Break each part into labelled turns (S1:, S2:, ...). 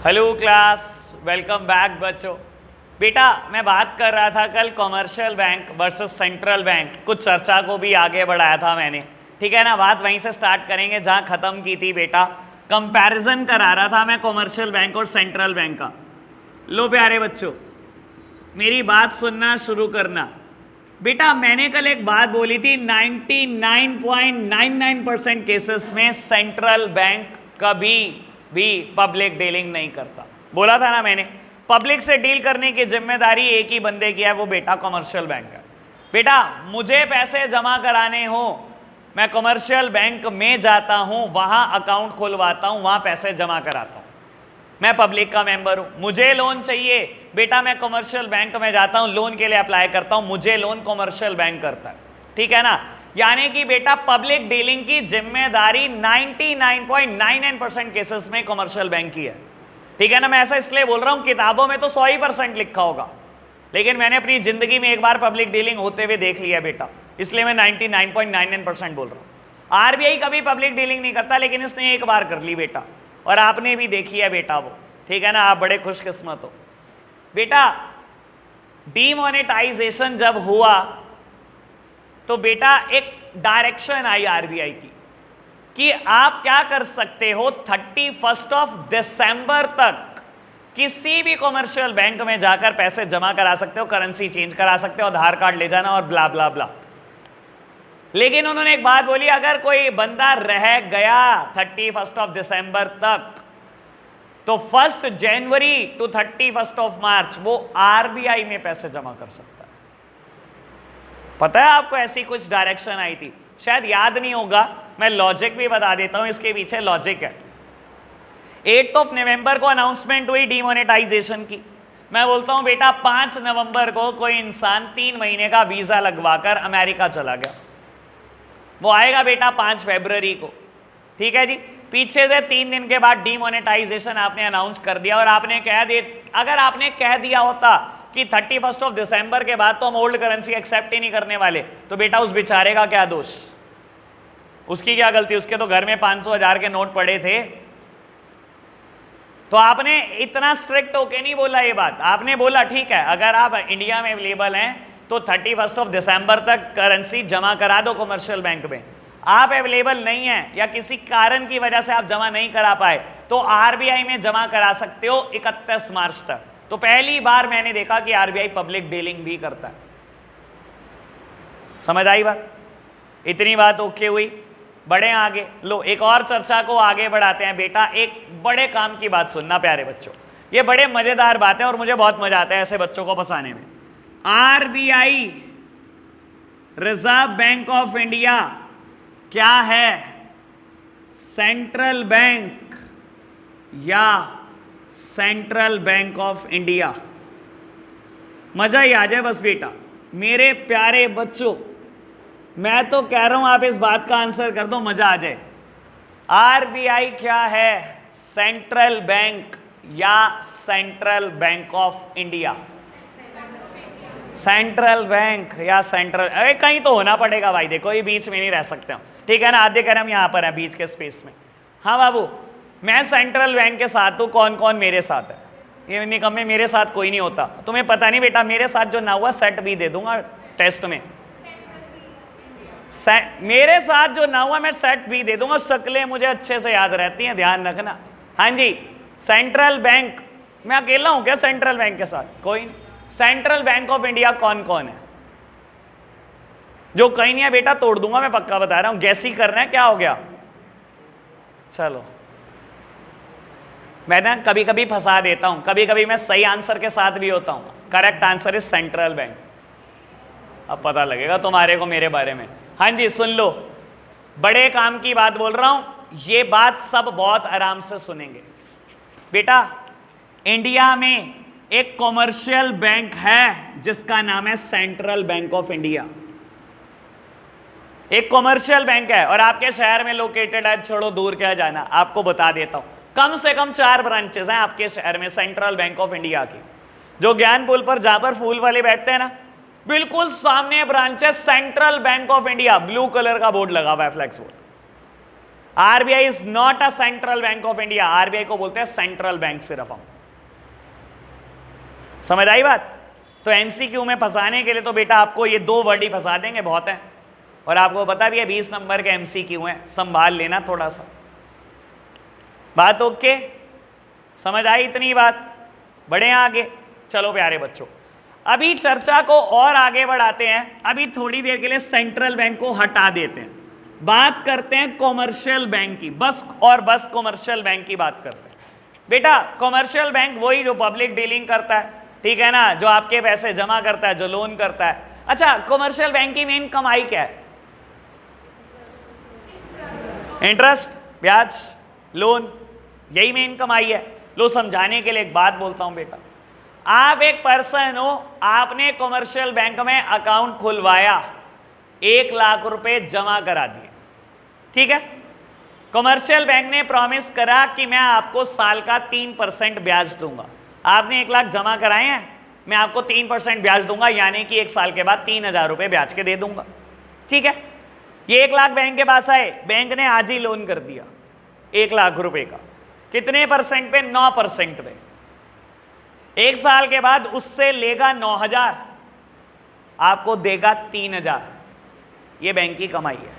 S1: Hello class, welcome back बच्चों। बेटा मैं बात कर रहा था कल commercial bank versus central bank, कुछ चर्चा को भी आगे बढ़ाया था मैंने, ठीक है ना। बात वहीं से स्टार्ट करेंगे जहां खत्म की थी बेटा। कंपैरिजन करा रहा था मैं कॉमर्शियल बैंक और सेंट्रल बैंक का। लो प्यारे बच्चों, मेरी बात सुनना शुरू करना। बेटा मैंने कल एक बात बोली थी, 99.99% केसेस में सेंट्रल बैंक कभी भी पब्लिक डीलिंग नहीं करता। बोला था ना मैंने, पब्लिक से डील करने की जिम्मेदारी एक ही बंदे की है, वो बेटा कमर्शियल बैंक है। बेटा मुझे पैसे जमा कराने हो, मैं कमर्शियल बैंक में जाता हूं, वहां अकाउंट खुलवाता हूं, वहां पैसे जमा कराता हूं। मैं पब्लिक का मेंबर हूं, मुझे लोन चाहिए बेटा, मैं कमर्शियल बैंक में जाता हूं, लोन के लिए अप्लाई करता हूं, मुझे लोन कमर्शियल बैंक करता है, ठीक है ना। यानी कि बेटा पब्लिक डीलिंग की जिम्मेदारी 99.99% केसेस में कमर्शियल बैंक की है, ठीक है ना। मैं ऐसा इसलिए बोल रहा हूं, किताबों में तो 100% लिखा होगा, लेकिन मैंने अपनी जिंदगी में एक बार पब्लिक डीलिंग होते हुए देख लिया बेटा, इसलिए मैं 99.99% बोल रहा हूं। आरबीआई कभी पब्लिक डीलिंग नहीं करता, लेकिन इसने एक बार कर ली बेटा, और आपने भी देखी है बेटा वो, ठीक है ना। आप बड़े खुशकिस्मत हो बेटा। डीमोनेटाइजेशन जब हुआ तो बेटा एक डायरेक्शन आई आरबीआई की कि आप क्या कर सकते हो, 31 दिसंबर तक किसी भी कमर्शियल बैंक में जाकर पैसे जमा करा सकते हो, करेंसी चेंज करा सकते हो, आधार कार्ड ले जाना और ब्ला ब्ला ब्ला। लेकिन उन्होंने एक बात बोली, अगर कोई बंदा रह गया 31 दिसंबर तक, तो 1 जनवरी टू 31 मार्च वो आरबीआई में पैसे जमा कर सकता है। पता है आपको ऐसी कुछ डायरेक्शन आई थी, शायद याद नहीं होगा, मैं लॉजिक भी बता देता हूं, इसके पीछे लॉजिक है। 8 नवंबर को अनाउंसमेंट हुई डीमोनेटाइजेशन की। मैं बोलता हूं बेटा 5 नवंबर को कोई इंसान 3 महीने का वीजा लगवाकर अमेरिका चला गया, वो आएगा बेटा 5 फरवरी को, ठीक है जी। पीछे से 3 दिन के बाद डीमोनेटाइजेशन आपने अनाउंस कर दिया, और आपने कह दिया, अगर आपने कह दिया होता कि 31 दिसंबर के बाद तो हम ओल्ड करेंसी एक्सेप्ट ही नहीं करने वाले, तो बेटा उस बेचारे का क्या दोष, उसकी क्या गलती, उसके तो घर में 500,000 के नोट पड़े थे। तो आपने इतना स्ट्रिक्ट होके नहीं बोला ये बात, आपने बोला ठीक है अगर आप इंडिया में अवेलेबल हैं तो 31 दिसंबर तक करेंसी जमा करा दो कमर्शियल बैंक में। आप अवेलेबल नहीं है या किसी कारण की वजह से आप जमा नहीं करा पाए, तो आरबीआई में जमा करा सकते हो 31 मार्च तक। तो पहली बार मैंने देखा कि आरबीआई पब्लिक डीलिंग भी करता है। समझ आई बात? इतनी बात ओके हुई, बढ़े आगे। लो एक और चर्चा को आगे बढ़ाते हैं बेटा। एक बड़े काम की बात सुनना प्यारे बच्चों, ये बड़े मजेदार बात है और मुझे बहुत मजा आता है ऐसे बच्चों को फंसाने में। RBI reserve bank of India क्या है, सेंट्रल बैंक या सेंट्रल बैंक ऑफ इंडिया? मजा ही आ जाए बस बेटा मेरे प्यारे बच्चों, मैं तो कह रहा हूं आप इस बात का आंसर कर दो, मजा आ जाए। आरबीआई क्या है, सेंट्रल बैंक या central Bank of India? Central bank या सेंट्रल, अरे कहीं तो होना पड़ेगा भाई, देखो ये बीच में नहीं रह सकते हम, ठीक है ना। आधे कह रहे हम यहां पर हैं बीच के स्पेस में। हाँ बाबू, मैं सेंट्रल बैंक के साथ हूं, कौन कौन मेरे साथ है? ये निकम में मेरे साथ कोई नहीं होता, तुम्हें पता नहीं बेटा, मेरे साथ जो ना हुआ सेट भी दे दूंगा टेस्ट में। मेरे साथ जो ना हुआ मैं सेट भी दे दूंगा, शक्लें मुझे अच्छे से याद रहती हैं, ध्यान रखना। हाँ जी, सेंट्रल बैंक, मैं अकेला हूं क्या सेंट्रल बैंक के साथ? कोई नहीं। सेंट्रल बैंक ऑफ इंडिया कौन कौन है? जो कहीं नहीं है बेटा तोड़ दूंगा, मैं पक्का बता रहा हूं। गैस ही करना है, क्या हो गया? चलो मैं ना कभी कभी फंसा देता हूं, कभी कभी मैं सही आंसर के साथ भी होता हूं। Correct answer is central bank. अब पता लगेगा तुम्हारे को मेरे बारे में। हाँ जी सुन लो, बड़े काम की बात बोल रहा हूं, ये बात सब बहुत आराम से सुनेंगे बेटा। इंडिया में एक कॉमर्शियल बैंक है जिसका नाम है सेंट्रल बैंक ऑफ इंडिया। एक कॉमर्शियल बैंक है और आपके शहर में लोकेटेड है, छोड़ो दूर क्या जाना, आपको बता देता हूं। कम से कम 4 ब्रांचेस हैं आपके शहर में सेंट्रल बैंक ऑफ इंडिया की। जो ज्ञान पुल पर जहां पर फूल वाले बैठते हैं ना, बिल्कुल सामने ब्रांच है Central Bank of India, blue colour का बोर्ड लगा हुआ है, flex board. RBI is not a Central Bank of India, RBI को बोलते हैं सेंट्रल बैंक सिर्फ हम। समझ आई बात? तो एमसीक्यू में फंसाने के लिए तो बेटा आपको ये 2 वर्ड ही फंसा देंगे, बहुत है। और आपको पता भी है 20 नंबर के एमसीक्यू हैं, संभाल लेना थोड़ा सा। बात ओके? समझ आई इतनी बात? बढ़े आगे, चलो प्यारे बच्चों, अभी चर्चा को और आगे बढ़ाते हैं। अभी थोड़ी देर के लिए सेंट्रल बैंक को हटा देते हैं, बात करते हैं कॉमर्शियल बैंक की, बस और बस कॉमर्शियल बैंक की बात करते हैं। बेटा कॉमर्शियल बैंक वही जो पब्लिक डीलिंग करता है, ठीक है ना, जो आपके पैसे जमा करता है, जो लोन करता है। अच्छा, कॉमर्शियल बैंक की मेन कमाई क्या है? इंटरेस्ट, ब्याज, लोन, यही मेन कमाई है। लो समझाने के लिए एक बात बोलता हूं बेटा, आप एक पर्सन हो, आपने कॉमर्शियल बैंक में अकाउंट खुलवाया, 1 लाख रुपए जमा करा दिए, ठीक है। कॉमर्शियल बैंक ने प्रॉमिस करा कि मैं आपको साल का 3% ब्याज दूंगा। आपने 1 लाख जमा कराए हैं, मैं आपको 3% ब्याज दूंगा, यानी कि 1 साल के बाद 3000 रुपए ब्याज के दे दूंगा, ठीक है। ये 1 लाख बैंक के पास आए, बैंक ने आज ही लोन कर दिया 1 लाख रुपए का। कितने परसेंट पे? 9% पे। 1 साल के बाद उससे लेगा 9000, आपको देगा 3000। ये बैंक की कमाई है,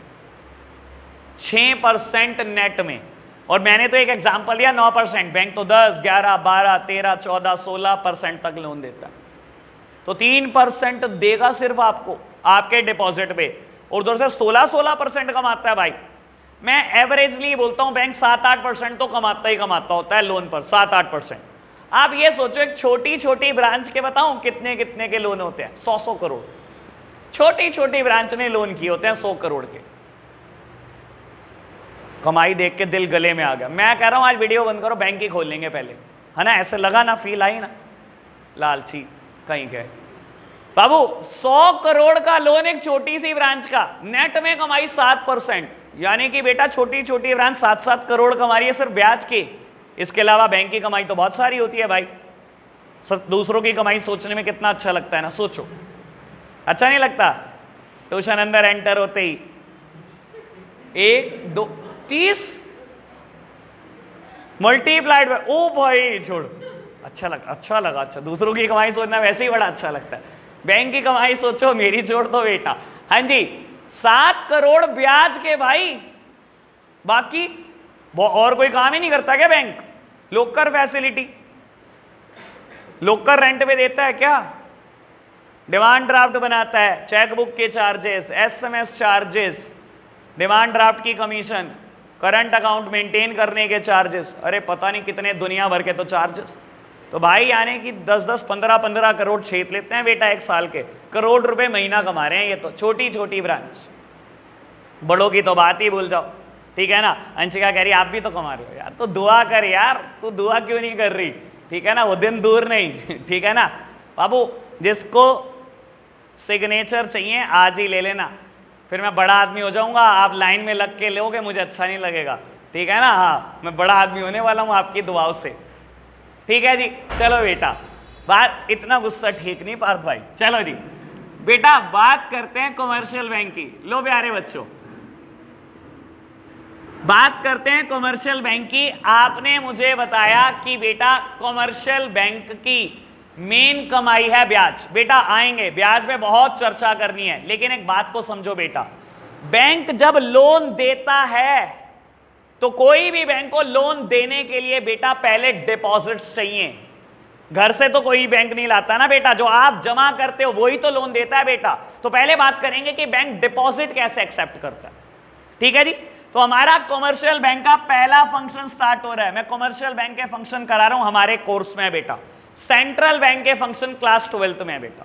S1: 6% नेट में। और मैंने तो एक एग्जांपल दिया 9%, बैंक तो 10, 11, 12, 13, 14, 16% तक लोन देता है। तो 3% देगा सिर्फ आपको आपके डिपॉजिट पे, और उधर से 16% कमाता है भाई। मैं एवरेजली बोलता हूं, बैंक 7-8% तो कमाता ही कमाता होता है लोन पर, 7-8%। आप ये सोचो, एक छोटी छोटी ब्रांच के बताऊं कितने कितने के लोन होते हैं? 100 करोड़। छोटी छोटी ब्रांच ने लोन किए होते हैं 100 करोड़ के। कमाई देख के दिल गले में आ गया। मैं कह रहा हूं आज वीडियो बंद करो, बैंक ही खोल लेंगे पहले, है ना? ऐसे लगा ना, फील आई ना, लालची कहीं गए बाबू। 100 करोड़ का लोन एक छोटी सी ब्रांच का, नेट में कमाई 7%, यानी कि बेटा छोटी छोटी ब्रांच 7-7 करोड़ कमा रही है सिर्फ ब्याज की। इसके अलावा बैंक की कमाई तो बहुत सारी होती है भाई। दूसरों की कमाई सोचने में कितना अच्छा लगता है ना, सोचो, अच्छा नहीं लगता? ट्यूशन अंदर एंटर होते ही 1, 2, 30 मल्टीप्लाइड बाय, ओ भाई छोड़, अच्छा लगा। अच्छा, दूसरों की कमाई सोचना वैसे ही बड़ा अच्छा लगता है। बैंक की कमाई सोचो, मेरी छोड़ दो बेटा। हाँ जी, 7 करोड़ ब्याज के भाई, बाकी और कोई काम ही नहीं करता क्या bank? Locker facility, locker rent पे देता है क्या? डिमांड ड्राफ्ट बनाता है, चेकबुक के charges, SMS charges, demand draft की कमीशन, करंट अकाउंट मेंटेन करने के चार्जेस, अरे पता नहीं कितने दुनिया भर के तो चार्जेस। तो भाई यानी कि 10-10, 15-15 करोड़ छेद लेते हैं बेटा एक साल के, करोड़ रुपए महीना कमा रहे हैं ये तो छोटी छोटी ब्रांच। बड़ों की तो बात ही भूल जाओ, ठीक है ना। अंशिका कह रही आप भी तो कमा रहे हो यार, तो दुआ कर यार, तू दुआ क्यों नहीं कर रही, ठीक है ना, वो दिन दूर नहीं, ठीक है ना बाबू। जिसको सिग्नेचर चाहिए आज ही ले लेना, फिर मैं बड़ा आदमी हो जाऊंगा, आप लाइन में लग के लोगे, मुझे अच्छा नहीं लगेगा, ठीक है ना। हाँ, मैं बड़ा आदमी होने वाला हूं आपकी दुआओं से, ठीक है जी। चलो बेटा, बात, इतना गुस्सा ठीक नहीं पार्थ भाई। चलो जी बेटा, बात करते हैं कॉमर्शियल बैंक की। लो प्यारे बच्चों, बात करते हैं कॉमर्शियल बैंक की। आपने मुझे बताया कि बेटा कॉमर्शियल बैंक की मेन कमाई है ब्याज। बेटा आएंगे, ब्याज पे बहुत चर्चा करनी है, लेकिन एक बात को समझो बेटा, बैंक जब लोन देता है तो कोई भी बैंक को लोन देने के लिए बेटा पहले डिपॉजिट्स चाहिए। घर से तो कोई बैंक नहीं लाता ना बेटा, जो आप जमा करते हो वही तो लोन देता है बेटा। तो पहले बात करेंगे कि बैंक डिपॉजिट कैसे एक्सेप्ट करता है, ठीक है जी। तो हमारा कॉमर्शियल बैंक का पहला फंक्शन स्टार्ट हो रहा है। मैं कॉमर्शियल बैंक के फंक्शन करा रहा हूं हमारे कोर्स में बेटा, सेंट्रल बैंक के फंक्शन क्लास 12th में है बेटा,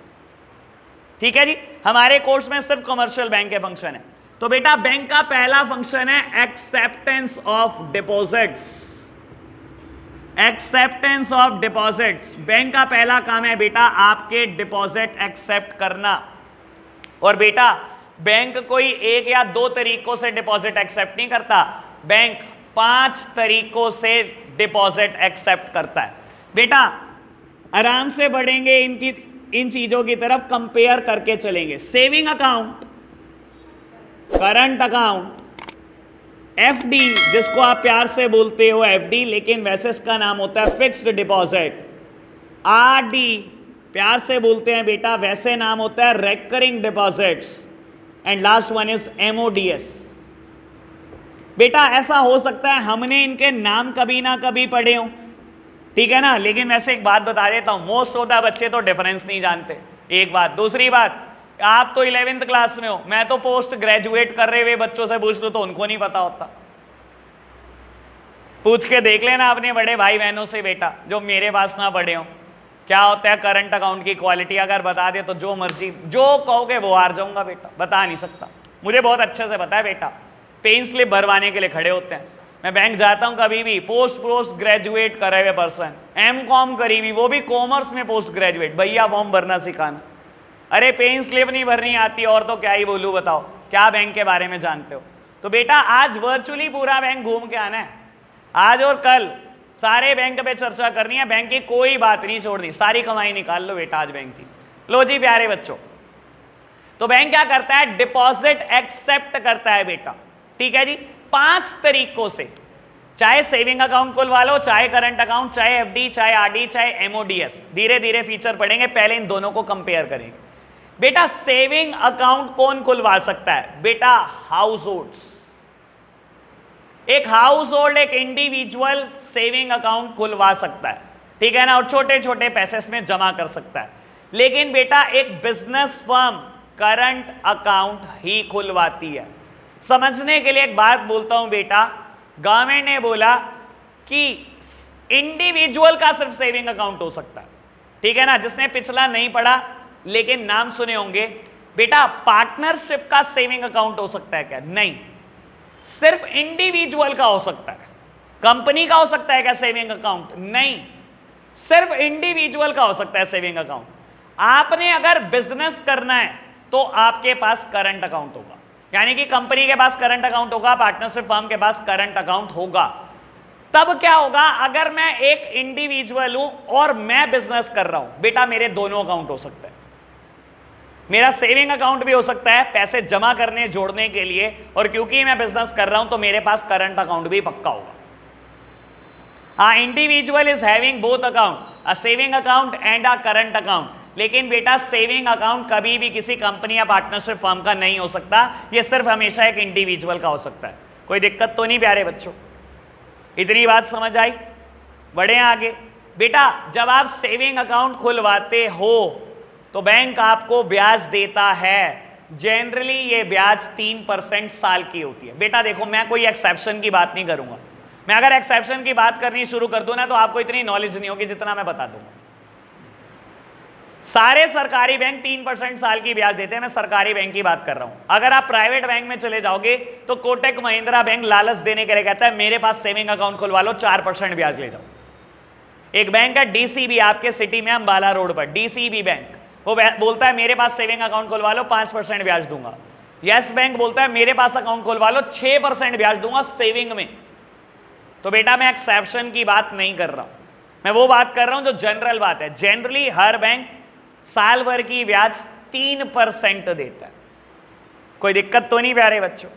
S1: ठीक है जी। हमारे कोर्स में सिर्फ कॉमर्शियल बैंक के फंक्शन है। तो बेटा बैंक का पहला फंक्शन है acceptance of deposits. Acceptance of deposits, bank का पहला काम है बेटा आपके डिपॉजिट एक्सेप्ट करना। और बेटा बैंक कोई 1 या 2 तरीकों से डिपॉजिट एक्सेप्ट नहीं करता, बैंक 5 तरीकों से डिपॉजिट एक्सेप्ट करता है। बेटा आराम से बढ़ेंगे इन चीजों की तरफ, कंपेयर करके चलेंगे। Saving account, current account, FD, जिसको आप प्यार से बोलते हो एफडी, लेकिन वैसे इसका नाम होता है फिक्स्ड डिपॉजिट। आरडी प्यार से बोलते हैं बेटा, वैसे नाम होता है recurring deposits. And last one is MODS. बेटा ऐसा हो सकता है हमने इनके नाम कभी ना कभी पढ़े हो, ठीक है ना, लेकिन वैसे एक बात बता देता हूं, मोस्ट ऑफ द बच्चे तो डिफरेंस नहीं जानते, एक बात। दूसरी बात, आप तो 11th क्लास में हो, मैं तो पोस्ट ग्रेजुएट कर रहे हुए बच्चों से पूछ लो तो उनको नहीं पता होता। पूछ के देख लेना अपने बड़े भाई बहनों से बेटा, जो मेरे पास ना पढ़े हो, क्या होता है करंट अकाउंट की क्वालिटी। अगर बता दे तो जो मर्जी जो कहोगे वो हार जाऊंगा बेटा, बता नहीं सकता। मुझे बहुत अच्छे से पता है बेटा, पेन स्लिप भरवाने के लिए खड़े होते हैं। मैं बैंक जाता हूं कभी भी, पोस्ट ग्रेजुएट करे हुए पर्सन, एमकॉम करी हुई, वो भी कॉमर्स में पोस्ट ग्रेजुएट, भैया फॉर्म भरना सिखाना। अरे पेन स्लिप नहीं भरनी आती और तो क्या ही बोलूं, बताओ क्या बैंक के बारे में जानते हो। तो बेटा आज वर्चुअली पूरा बैंक घूम के आना है, आज और कल सारे बैंक पे चर्चा करनी है, बैंक की कोई बात नहीं छोड़नी, सारी कमाई निकाल लो बेटा आज बैंक की। लो जी प्यारे बच्चों, तो बैंक क्या करता है, डिपॉजिट एक्सेप्ट करता है बेटा, ठीक है जी, 5 तरीकों से, चाहे सेविंग अकाउंट खुलवा लो, चाहे करंट अकाउंट, चाहे एफडी, चाहे आरडी, चाहे एमओडीएस। धीरे धीरे फीचर पढ़ेंगे, पहले इन दोनों को कंपेयर करेंगे। बेटा सेविंग अकाउंट कौन खुलवा सकता है, बेटा हाउस होल्ड्स। एक हाउस होल्ड, एक इंडिविजुअल सेविंग अकाउंट खुलवा सकता है, ठीक है ना, और छोटे छोटे पैसे इसमें जमा कर सकता है। लेकिन बेटा एक बिजनेस फर्म करंट अकाउंट ही खुलवाती है। समझने के लिए एक बात बोलता हूं बेटा, गवर्नमेंट ने बोला कि इंडिविजुअल का सिर्फ सेविंग अकाउंट हो सकता है, ठीक है ना। जिसने पिछला नहीं पढ़ा लेकिन नाम सुने होंगे, बेटा पार्टनरशिप का सेविंग अकाउंट हो सकता है क्या, नहीं, सिर्फ इंडिविजुअल का हो सकता है। कंपनी का हो सकता है क्या सेविंग अकाउंट, नहीं, सिर्फ इंडिविजुअल का हो सकता है सेविंग अकाउंट। आपने अगर बिजनेस करना है तो आपके पास करंट अकाउंट होगा, यानी कि कंपनी के पास करंट अकाउंट होगा, पार्टनरशिप फर्म के पास करंट अकाउंट होगा। तब क्या होगा, अगर मैं एक इंडिविजुअल हूं और मैं बिजनेस कर रहा हूं, बेटा मेरे दोनों अकाउंट हो सकते हैं। मेरा सेविंग अकाउंट भी हो सकता है पैसे जमा करने जोड़ने के लिए, और क्योंकि मैं बिजनेस कर रहा हूं तो मेरे पास करंट अकाउंट भी पक्का होगा। हाँ, individual is having both account, a saving account and a current account. लेकिन बेटा सेविंग अकाउंट कभी भी किसी कंपनी या पार्टनरशिप फर्म का नहीं हो सकता, यह सिर्फ हमेशा एक इंडिविजुअल का हो सकता है। कोई दिक्कत तो नहीं प्यारे बच्चों, इतनी बात समझ आई, बढ़े आगे। बेटा जब आप सेविंग अकाउंट खुलवाते हो तो बैंक आपको ब्याज देता है, जनरली ये ब्याज 3% साल की होती है। बेटा देखो मैं कोई एक्सेप्शन की बात नहीं करूंगा, मैं अगर एक्सेप्शन की बात करनी शुरू कर दूं ना तो आपको इतनी नॉलेज नहीं होगी जितना मैं बता दूंगा। सारे सरकारी बैंक 3% साल की ब्याज देते हैं, मैं सरकारी बैंक की बात कर रहा हूं। अगर आप प्राइवेट बैंक में चले जाओगे तो कोटक महिंद्रा बैंक लालच देने के लिए कहता है मेरे पास सेविंग अकाउंट खुलवा लो, 4% ब्याज ले जाओ। एक बैंक है डीसीबी आपके सिटी में अंबाला रोड पर, डीसीबी बैंक, वो बोलता है मेरे पास सेविंग अकाउंट खुलवा लो, 5% ब्याज दूंगा। यस बैंक बोलता है मेरे पास अकाउंट खुलवा लो, 6% ब्याज दूंगा सेविंग में। तो बेटा मैं एक्सेप्शन की बात नहीं कर रहा हूं, मैं वो बात कर रहा हूं जो जनरल बात है। जनरली हर बैंक साल भर की ब्याज 3% देता है। कोई दिक्कत तो नहीं प्यारे बच्चों,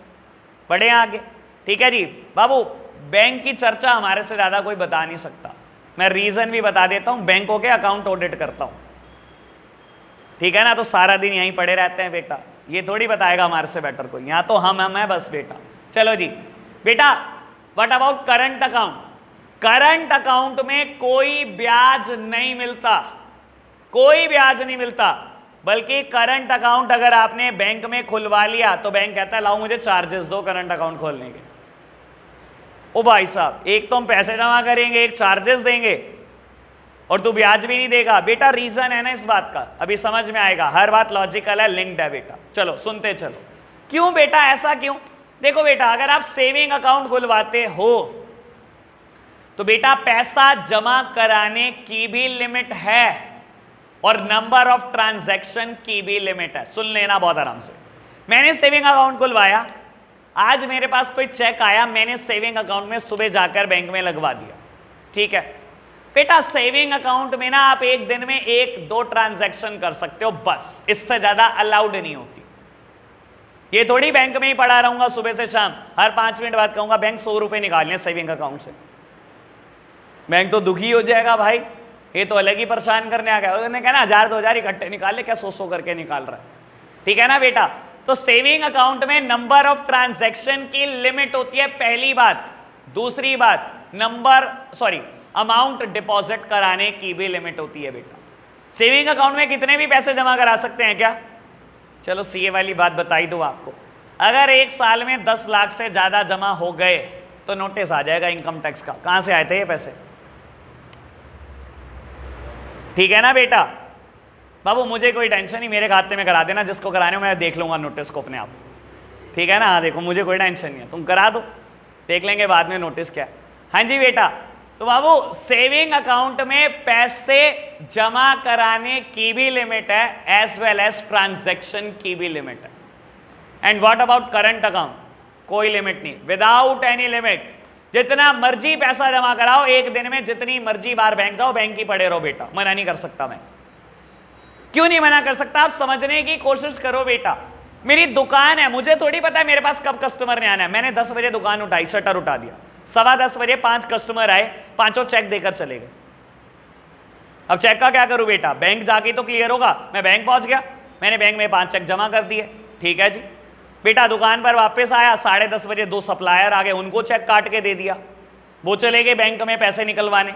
S1: बढ़े आगे, ठीक है जी। बाबू बैंक की चर्चा हमारे से ज्यादा कोई बता नहीं सकता, मैं रीजन भी बता देता हूं, बैंकों के अकाउंट ऑडिट करता हूं, ठीक है ना, तो सारा दिन यहीं पड़े रहते हैं बेटा, ये थोड़ी बताएगा हमारे से बेटर कोई, यहां तो हम है बस बेटा। चलो जी बेटा, what about current account. Current account में कोई ब्याज नहीं मिलता, कोई ब्याज नहीं मिलता, बल्कि करंट अकाउंट अगर आपने बैंक में खुलवा लिया तो बैंक कहता है लाओ मुझे चार्जेस दो करंट अकाउंट खोलने के। ओ भाई साहब, एक तो हम पैसे जमा करेंगे, एक चार्जेस देंगे, और तू ब्याज भी नहीं देगा। बेटा रीजन है ना इस बात का, अभी समझ में आएगा, हर बात लॉजिकल है, लिंक्ड है बेटा। चलो सुनते चलो, क्यों बेटा ऐसा क्यों। देखो बेटा अगर आप सेविंग अकाउंट खुलवाते हो तो बेटा पैसा जमा कराने की भी लिमिट है और नंबर ऑफ ट्रांजैक्शन की भी लिमिट है। सुन लेना बहुत आराम से, मैंने सेविंग अकाउंट खुलवाया, आज मेरे पास कोई चेक आया, मैंने सेविंग अकाउंट में सुबह जाकर बैंक में लगवा दिया, ठीक है बेटा। सेविंग अकाउंट में ना आप एक दिन में 1-2 ट्रांजैक्शन कर सकते हो बस, इससे ज्यादा अलाउड नहीं होती। ये थोड़ी बैंक में ही पड़ा रहूंगा सुबह से शाम, हर 5 मिनट बाद कहूंगा बैंक 100 रुपए निकालने सेविंग अकाउंट से। बैंक तो दुखी हो जाएगा भाई, ये तो अलग ही परेशान करने आ गया। उन्होंने कहा ना 1000-2000 इकट्ठे निकाल ले, क्या 100-100 करके निकाल रहा है, ठीक है ना बेटा। तो सेविंग अकाउंट में नंबर ऑफ ट्रांजैक्शन की लिमिट होती है, पहली बात। दूसरी बात अमाउंट डिपॉजिट कराने की भी लिमिट होती है बेटा। सेविंग अकाउंट में कितने भी पैसे जमा करा सकते हैं क्या? चलो सीए वाली बात बताई दो आपको, अगर एक साल में 10 लाख से ज्यादा जमा हो गए तो नोटिस आ जाएगा इनकम टैक्स का। कहां से आए थे ये पैसे? ठीक है ना बेटा। बाबू मुझे कोई टेंशन नहीं, मेरे खाते में करा देना, जिसको कराने मैं देख लूंगा नोटिस को अपने आप, ठीक है ना। हाँ देखो मुझे कोई टेंशन नहीं है, तुम करा दो, देख लेंगे बाद में नोटिस क्या है। हाँ जी बेटा, तो बाबू सेविंग अकाउंट में पैसे जमा कराने की भी लिमिट है, एज वेल एज ट्रांजैक्शन की भी लिमिट है। And what about current account? कोई लिमिट नहीं, विदाउट एनी लिमिट, जितना मर्जी पैसा जमा कराओ, एक दिन में जितनी मर्जी बार बैंक जाओ, बैंक ही पड़े रहो बेटा, मना नहीं कर सकता मैं। क्यों नहीं मना कर सकता? आप समझने की कोशिश करो बेटा। मेरी दुकान है, मुझे थोड़ी पता है मेरे पास कब कस्टमर ने आना है। मैंने 10 बजे दुकान उठाई, शटर उठा दिया, 10:15 बजे 5 कस्टमर आए, पांचों चेक देकर चले गए। अब चेक का क्या करूं बेटा? बैंक जाके तो क्लियर होगा। मैं बैंक पहुंच गया, मैंने बैंक में 5 चेक जमा कर दिए, ठीक है जी बेटा। दुकान पर वापस आया, 10:30 बजे 2 सप्लायर आ गए, उनको चेक काट के दे दिया, वो चले गए बैंक में पैसे निकलवाने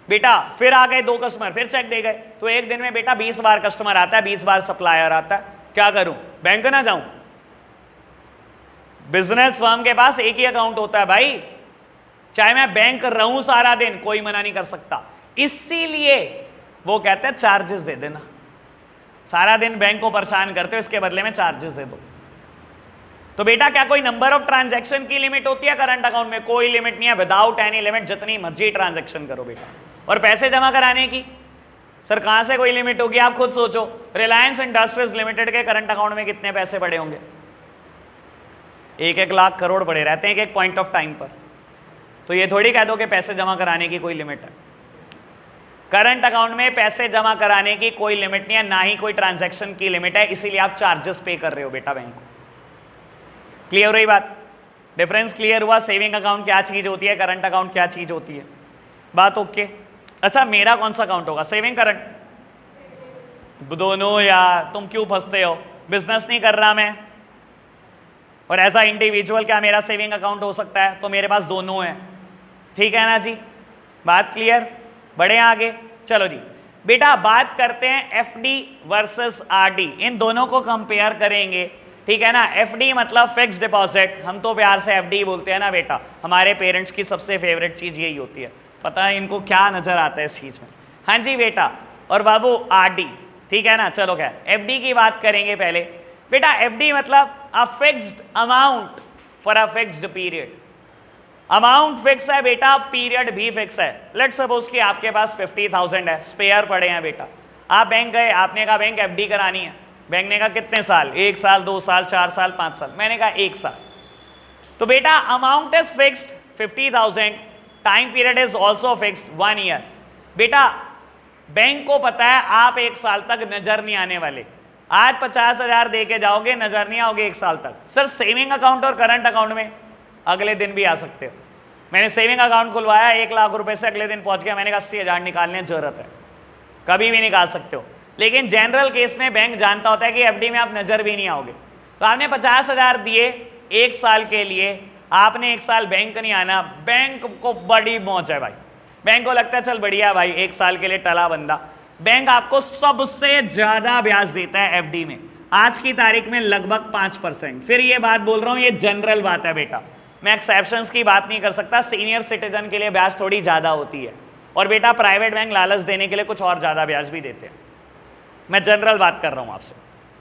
S1: बेटा। फिर आ गए 2 कस्टमर, फिर चेक दे गए। तो एक दिन में बेटा 20 बार कस्टमर आता है, 20 बार सप्लायर आता है, क्या करूं? बैंक ना जाऊं? बिजनेस फर्म के पास एक ही अकाउंट होता है भाई, चाहे मैं बैंक रहूं सारा दिन, कोई मना नहीं कर सकता। इसीलिए वो कहते हैं चार्जेस दे देना, सारा दिन बैंक को परेशान करते हो, इसके बदले में चार्जेस दे दो। तो बेटा क्या कोई नंबर ऑफ ट्रांजैक्शन की लिमिट होती है करंट अकाउंट में? कोई लिमिट नहीं है, विदाउट एनी लिमिट, जितनी मर्जी ट्रांजैक्शन करो बेटा। और पैसे जमा कराने की सर कहां से कोई लिमिट होगी? आप खुद सोचो, रिलायंस इंडस्ट्रीज लिमिटेड के करंट अकाउंट में कितने पैसे पड़े होंगे? 1-1 लाख करोड़ पड़े रहते हैं एक पॉइंट ऑफ टाइम पर। तो ये थोड़ी कह दो कि पैसे जमा कराने की कोई लिमिट है। करंट अकाउंट में पैसे जमा कराने की कोई लिमिट नहीं है, ना ही कोई ट्रांजैक्शन की लिमिट है, इसीलिए आप चार्जेस पे कर रहे हो बेटा बैंक को। क्लियर हो रही बात? डिफरेंस क्लियर हुआ? सेविंग अकाउंट क्या चीज होती है, करंट अकाउंट क्या चीज होती है, बात ओके। अच्छा मेरा कौन सा अकाउंट होगा, सेविंग करंट? दोनों यार, तुम क्यों फंसते हो? बिजनेस नहीं कर रहा मैं, और एज अ इंडिविजुअल क्या मेरा सेविंग अकाउंट हो सकता है? तो मेरे पास दोनों है, ठीक है ना जी, बात क्लियर? बढ़े आगे, चलो जी बेटा बात करते हैं एफडी वर्सेस आरडी, इन दोनों को कंपेयर करेंगे, ठीक है ना। एफडी मतलब फिक्स डिपॉजिट, हम तो प्यार से एफडी बोलते हैं ना बेटा, हमारे पेरेंट्स की सबसे फेवरेट चीज यही होती है, पता है इनको क्या नजर आता है इस चीज में। हाँ जी बेटा, और बाबू आरडी, ठीक है ना। चलो क्या एफडी की बात करेंगे पहले बेटा। एफडी मतलब a fixed amount for a fixed period. Amount fix है बेटा, पीरियड भी फिक्स है। लेट सपोज कि आपके पास 50,000 है, स्पेयर पड़े हैं बेटा, आप बैंक गए, आपने कहा बैंक एफडी करानी है, बैंक ने कहा कितने साल? 1 साल, 2 साल, 4 साल, 5 साल, मैंने कहा 1 साल। तो बेटा amount is fixed 50,000, time period is also fixed 1 year. बेटा बैंक को पता है आप 1 साल तक नजर नहीं आने वाले, आज 50,000 दे के जाओगे, नजर नहीं आओगे 1 साल तक। सर सेविंग अकाउंट और करंट अकाउंट में अगले दिन भी आ सकते हो। मैंने सेविंग अकाउंट खुलवाया 1 लाख रुपए से, अगले दिन पहुंच गया, मैंने कहा 80,000 निकालने की जरूरत है, कभी भी निकाल सकते हो। लेकिन जनरल केस में बैंक जानता होता है कि एफडी में आप नजर भी नहीं आओगे, तो आपने 50,000 दिए 1 साल के लिए, आपने 1 साल बैंक नहीं आना, बैंक को बड़ी मौज है भाई, बैंक को लगता है चल बढ़िया भाई 1 साल के लिए टला बंदा। बैंक आपको सबसे ज्यादा ब्याज देता है एफडी में, आज की तारीख में लगभग 5%। फिर ये बात बोल रहा हूं, ये जनरल बात है बेटा, मैं एक्सेप्शंस की बात नहीं कर सकता। सीनियर सिटीजन के लिए ब्याज थोड़ी ज्यादा होती है, और बेटा प्राइवेट बैंक लालच देने के लिए कुछ और ज्यादा ब्याज भी देते हैं, मैं जनरल बात कर रहा हूं आपसे,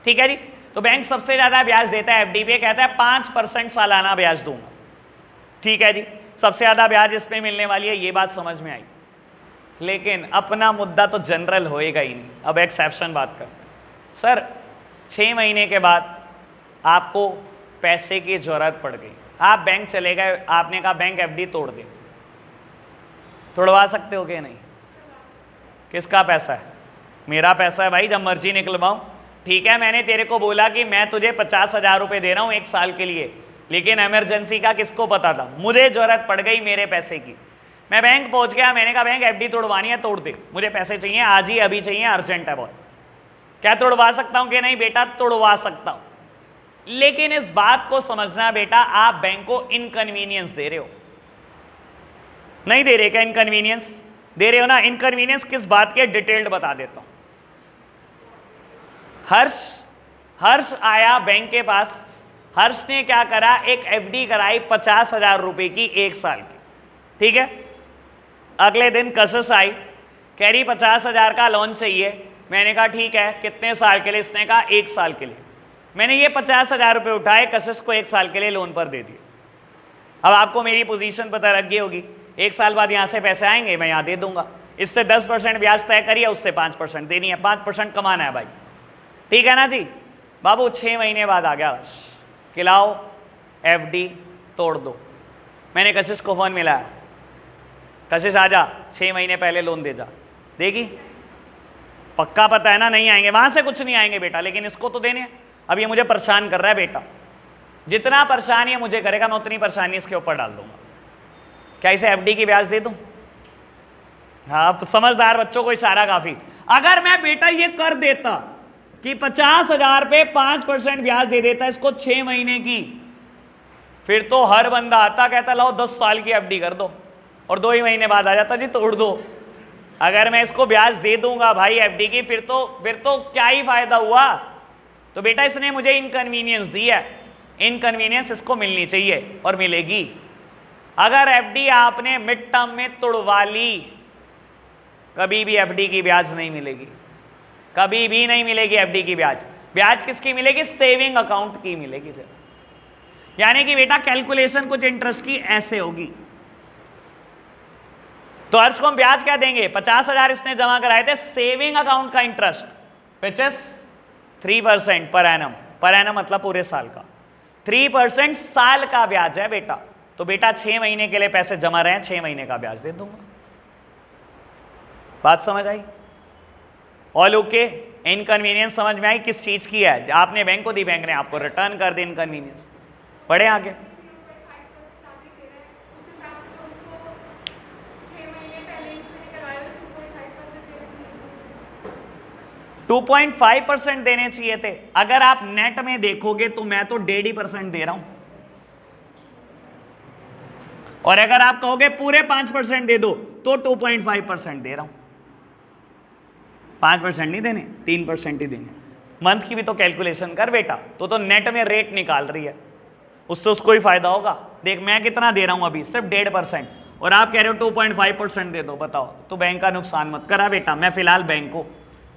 S1: ठीक है जी। तो बैंक सबसे ज्यादा ब्याज देता है एफडी पे, कहता है 5% सालाना ब्याज दूंगा, ठीक है जी। सबसे ज्यादा ब्याज इसमें मिलने वाली है, ये बात समझ में आई। लेकिन अपना मुद्दा तो जनरल होएगा ही नहीं, अब एक्सेप्शन बात करते हैं। सर 6 महीने के बाद आपको पैसे की जरूरत पड़ गई, आप बैंक चले गए, आपने कहा बैंक एफडी तोड़ दे, तोड़वा सकते हो कि नहीं? किसका पैसा है? मेरा पैसा है भाई, जब मर्जी निकलवाऊं, ठीक है, मैंने तेरे को बोला कि मैं तुझे 50,000 रुपए दे रहा हूं 1 साल के लिए, लेकिन इमरजेंसी का किसको पता था, मुझे जरूरत पड़ गई मेरे पैसे की, मैं बैंक पहुंच गया, मैंने कहा बैंक एफडी तोड़वानी है तोड़ दे, मुझे पैसे चाहिए आज ही, अभी चाहिए, अर्जेंट है बहुत। क्या तोड़वा सकता हूं कि नहीं बेटा? तोड़वा सकता हूं, लेकिन इस बात को समझना बेटा, आप बैंक को इनकन्वीनियंस दे रहे हो। नहीं दे रहे क्या? इनकन्वीनियंस दे रहे हो ना। इनकन्वीनियंस किस बात के, डिटेल्ड बता देता हूं। हर्ष आया बैंक के पास, हर्ष ने क्या करा, एक एफडी कराई 50,000 रुपए की 1 साल की, ठीक है। अगले दिन कशिश आई, कह रही 50,000 का लोन चाहिए। मैंने कहा ठीक है, कितने साल के लिए? इसने कहा 1 साल के लिए। मैंने ये 50,000 रुपए उठाए, कशिश को 1 साल के लिए लोन पर दे दिए। अब आपको मेरी पोजीशन पता लग गई होगी, 1 साल बाद यहां से पैसे आएंगे, मैं यहां दे दूंगा। इससे 10% ब्याज तय करिए, उससे 5% देनी है, 5% कमाना है भाई, ठीक है ना जी। बाबू 6 महीने बाद आ गया हर्ष, खिलाओ एफडी तोड़ दो। मैंने कशिश को फोन मिलाया, कशिश आजा, 6 महीने पहले लोन दे जा। देगी? पक्का पता है ना नहीं आएंगे, वहां से कुछ नहीं आएंगे बेटा, लेकिन इसको तो देने। अब ये मुझे परेशान कर रहा है बेटा, जितना परेशान ये मुझे करेगा मैं उतनी परेशानी इसके ऊपर डाल दूंगा। क्या इसे एफडी की ब्याज दे दूं? हाँ, समझदार बच्चों को इशारा काफी। अगर मैं बेटा ये कर देता कि 50,000 पे 5% ब्याज दे देता इसको 6 महीने की, फिर तो हर बंदा आता कहता लाओ 10 साल की एफडी कर दो, और 2 ही महीने बाद आ जाता जी तोड़ दो। अगर मैं इसको ब्याज दे दूंगा भाई एफडी की, फिर तो क्या ही फायदा हुआ। तो बेटा इसने मुझे इनकन्वीनियंस दी है, इनकन्वीनियंस इसको मिलनी चाहिए और मिलेगी। अगर एफडी आपने मिड टर्म में तोड़वा ली, कभी भी एफडी की ब्याज नहीं मिलेगी, कभी भी नहीं मिलेगी एफडी की ब्याज। ब्याज किसकी मिलेगी? सेविंग अकाउंट की मिलेगी। फिर यानी कि बेटा कैलकुलेशन कुछ इंटरेस्ट की ऐसे होगी। तो हर्ष को हम ब्याज क्या देंगे? 50,000 इसने जमा कराए थे, सेविंग अकाउंट का interest which is 3% per annum. Per annum मतलब पूरे साल का, 3% साल का ब्याज है बेटा। तो बेटा 6 महीने के लिए पैसे जमा रहे हैं, 6 महीने का ब्याज दे दूंगा। बात समझ आई? All okay? इनकन्वीनियंस समझ में आई किस चीज की है? आपने बैंक को दी, बैंक ने आपको रिटर्न कर दी इनकन्वीनियंस। बढ़े आगे। 2.5% देने चाहिए थे। अगर आप नेट में देखोगे तो मैं तो 1.5% दे रहा हूं, और अगर आप कहोगे पूरे 5% दे दो तो 2.5% दे रहा हूं। 5% नहीं देने, 3% ही देने। मंथ की भी तो कैलकुलेशन कर बेटा। तो नेट में रेट निकाल रही है, उससे उसको ही फायदा होगा। देख मैं कितना दे रहा हूं अभी, सिर्फ 1.5%, और आप कह रहे हो 2.5% दे दो। बताओ, तो बैंक का नुकसान मत करा बेटा। मैं फिलहाल बैंक को,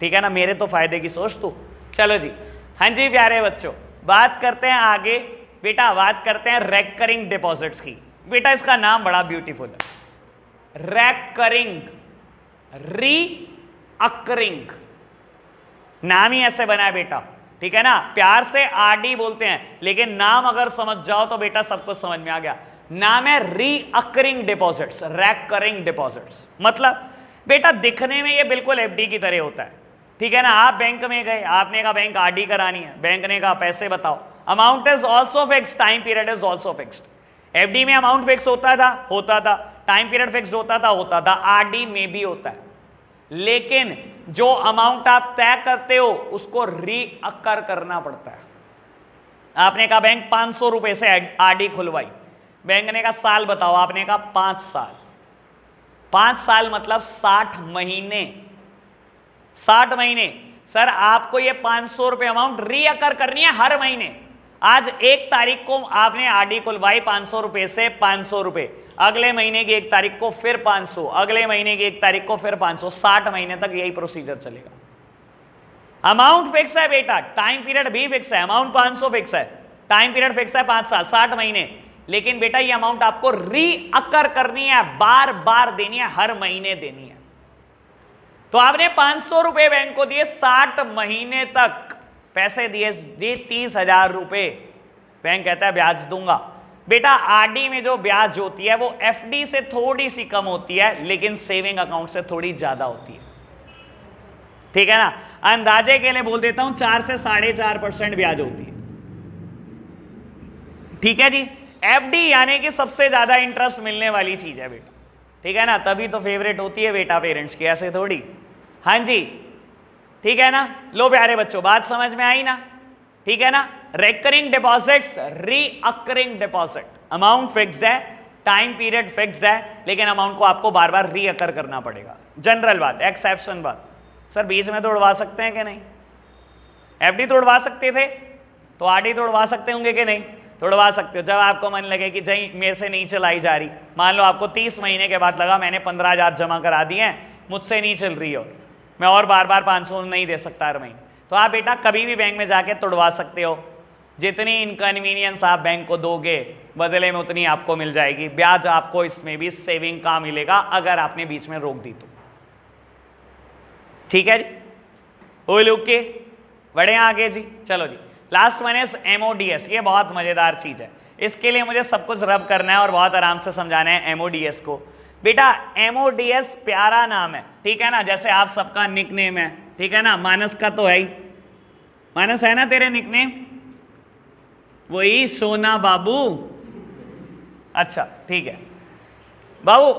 S1: ठीक है ना, मेरे तो फायदे की सोच तू। चलो जी, हाँ जी प्यारे बच्चों, बात करते हैं आगे बेटा। बात करते हैं रेकरिंग डिपॉजिट्स की। बेटा इसका नाम बड़ा ब्यूटीफुल है, रेकरिंग, रीअकरिंग, नाम ही ऐसे बना है बेटा, ठीक है ना। प्यार से आरडी बोलते हैं, लेकिन नाम अगर समझ जाओ तो बेटा सब कुछ समझ में आ गया। नाम है रीअकरिंग डिपॉजिट्स, रेकरिंग डिपॉजिट्स। मतलब बेटा दिखने में ये बिल्कुल एफडी की तरह होता है, ठीक है ना। आप बैंक में गए, आपने कहा बैंक आरडी करानी है, बैंक ने कहा पैसे बताओ, amount is also fixed, time period is also fixed. FD में अमाउंट फिक्स होता था, टाइम पीरियड फिक्स होता था, आरडी में भी होता है। लेकिन जो अमाउंट आप तय करते हो उसको रीअकर करना पड़ता है। आपने कहा बैंक 500 रुपए से आरडी खुलवाई, बैंक ने कहा साल बताओ, आपने कहा 5 साल। 5 साल मतलब 60 महीने। 60 महीने सर, आपको ये 500 रुपए अमाउंट रीअकर करनी है हर महीने। आज 1 तारीख को आपने आरडी खुलवाई 500 रुपए से 500 रुपए, अगले महीने की 1 तारीख को फिर 500, अगले महीने की 1 तारीख को फिर 500, 60 महीने तक यही प्रोसीजर चलेगा। अमाउंट फिक्स है बेटा, टाइम पीरियड भी फिक्स है। अमाउंट 500 फिक्स है, टाइम पीरियड फिक्स है 5 साल, 60 महीने। लेकिन बेटा ये अमाउंट आपको रीअकर करनी है, बार बार देनी है, हर महीने देनी है। तो आपने 500 रुपए बैंक को दिए, 60 महीने तक पैसे दिए 30,000 रुपए, बैंक कहता है ब्याज दूंगा। बेटा आरडी में जो ब्याज होती है वो एफडी से थोड़ी सी कम होती है, लेकिन सेविंग अकाउंट से थोड़ी ज्यादा होती है। ठीक है ना, अंदाजे के लिए बोल देता हूं 4 से 4.5% ब्याज होती है। ठीक है जी, एफडी यानी कि सबसे ज्यादा इंटरेस्ट मिलने वाली चीज है बेटा, ठीक है ना, तभी तो फेवरेट होती है बेटा पेरेंट्स की, ऐसे थोड़ी। हाँ जी, ठीक है ना। लो प्यारे बच्चों, बात समझ में आई ना, ठीक है ना। Recurring deposits, recurring deposit, amount fixed है, टाइम पीरियड फिक्स्ड है, लेकिन अमाउंट को आपको बार बार रीअकर करना पड़ेगा। जनरल बात, एक्सेप्शन बात, सर बीच में तो उड़वा सकते हैं कि नहीं? एफडी तो उड़वा सकते थे, तो आरडी तो उड़वा सकते होंगे कि नहीं? तो उड़वा सकते हो। जब आपको मन लगे कि जही मेरे से नहीं चलाई जा रही, मान लो आपको 30 महीने के बाद लगा मैंने 15,000 जमा करा दिए हैं, मुझसे नहीं चल रही, और मैं और बार बार 500 नहीं दे सकता हर महीने, तो आप बेटा कभी भी बैंक में जाके तोड़वा सकते हो। जितनी इनकन्वीनियंस आप बैंक को दोगे बदले में उतनी आपको मिल जाएगी। ब्याज आपको इसमें भी सेविंग का मिलेगा अगर आपने बीच में रोक दी तो। ठीक है जी, वो लोग के बढ़े आगे जी। चलो जी, लास्ट वन इज एमओडीएस। ये बहुत मजेदार चीज है, इसके लिए मुझे सब कुछ रब करना है और बहुत आराम से समझाना है एमओडीएस को। बेटा एमओडीएस प्यारा नाम है, ठीक है ना, जैसे आप सबका निकनेम है, ठीक है ना। मानस का तो है ही, मानस है ना तेरे निकनेम, वही सोना बाबू। अच्छा ठीक है बाबू,